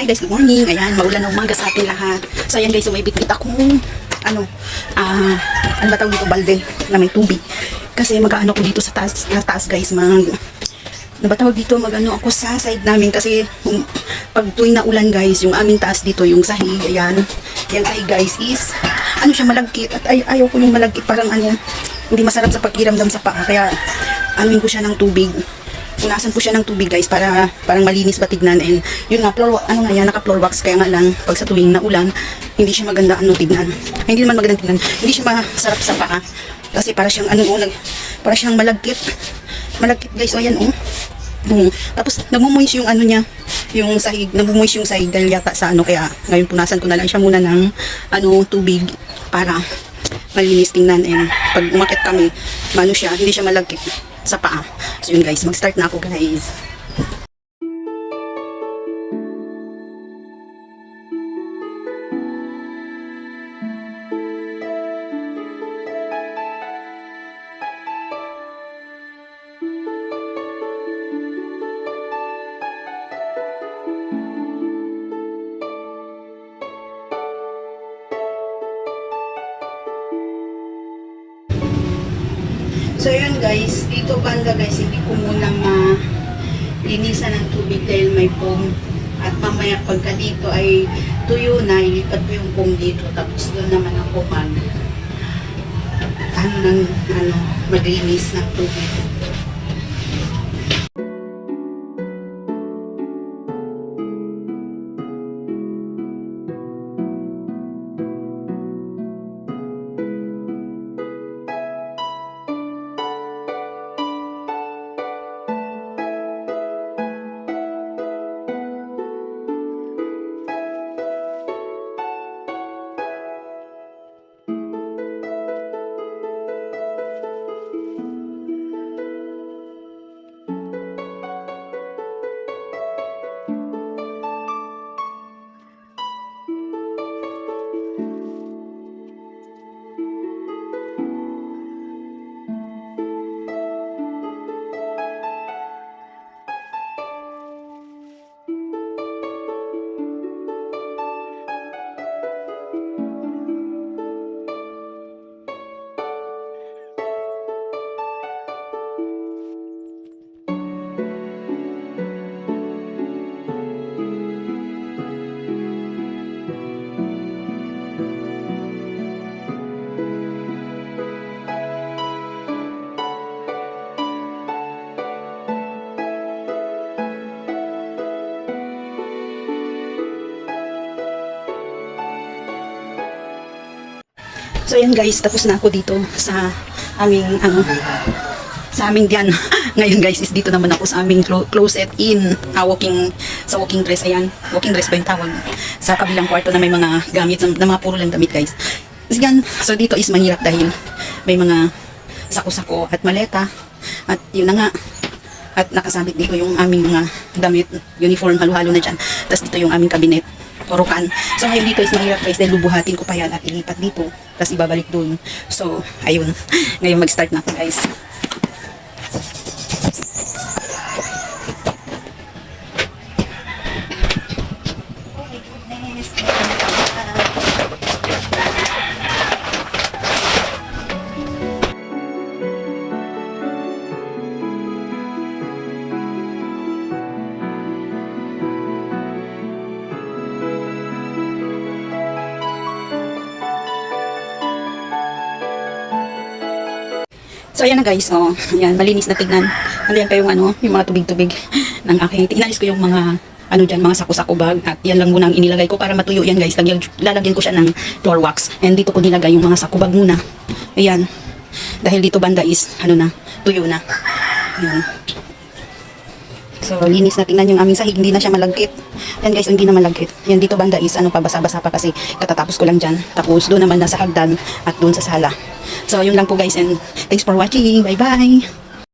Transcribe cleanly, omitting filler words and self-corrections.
Hi guys, good morning. Ayan, maulan na umaga sa ating lahat. So ayan guys, so may bitbit akong ano ba tawag dito, balde na may tubig. Kasi mag-ano ko dito sa taas guys, nabatawag dito, mag-ano ako sa side namin kasi pag tuwing na ulan guys, yung aming taas dito, yung sahig, ayan, yan sahig guys is, ano siya, malagkit. At ayaw ko yung malagkit, parang ano, hindi masarap sa pakiramdam sa paa. Kaya, anuin ko siya ng tubig. Punasan ko siya ng tubig guys para parang malinis ba tignan. And yun nga, naka floor wax, kaya nga lang pag sa tuwing na ulan hindi siya maganda tignan. Ay, hindi naman maganda tignan, hindi siya masarap sa paa kasi para siyang para siyang malagkit guys. O ayan tapos nagmumuis yung ano niya, yung sahig, nagmumuis yung sahig dahil yata sa kaya ngayon punasan ko na lang siya muna ng tubig para malinis tingnan. And pag umakyat kami, siya, hindi siya malagkit sa paa. So yun guys, mag-start na ako guys. So yun guys, dito banda guys, hindi ko muna linisan ng tubig dahil may foam. At mamaya pagka dito ay tuyo na, ilipat ko yung foam dito. Tapos doon naman ako maglinis ng tubig. So ayan guys, tapos na ako dito sa aming diyan. Ngayon guys, is dito naman ako sa aming closet in walking dress. Ayan, walking dress ba yung tawag? Sa kabilang kwarto na may mga gamit na mga puro lang damit guys. So dito is mahirap dahil may mga sako-sako at maleta. At yun na nga, at nakasabit dito yung aming mga damit, uniform, halo-halo na dyan. Tapos dito yung aming cabinet, turukan. So ngayon dito is mahirap guys dahil bubuhatin ko pa yan at ilipat dito, tapos ibabalik dun. So ayun, ngayon mag-start na ako guys. So ayan na guys, ayan, malinis na tignan. Andiyan pa yung yung mga tubig-tubig ng aking. Inalis ko yung mga dyan, mga sako-sako bag. At yan lang muna ang inilagay ko para matuyo yan guys. Lalagyan ko siya ng floor wax. And dito ko nilagay yung mga sako bag muna. Ayan. Dahil dito banda is tuyo na. Ayan. So linis na tingnan yung aming sahig, hindi na siya malagkit. Yan guys, hindi na malagkit. Yan dito banda is basa-basa pa kasi katatapos ko lang dyan. Tapos doon naman nasa hagdan at doon sa sala. So yun lang po guys, and thanks for watching. Bye bye.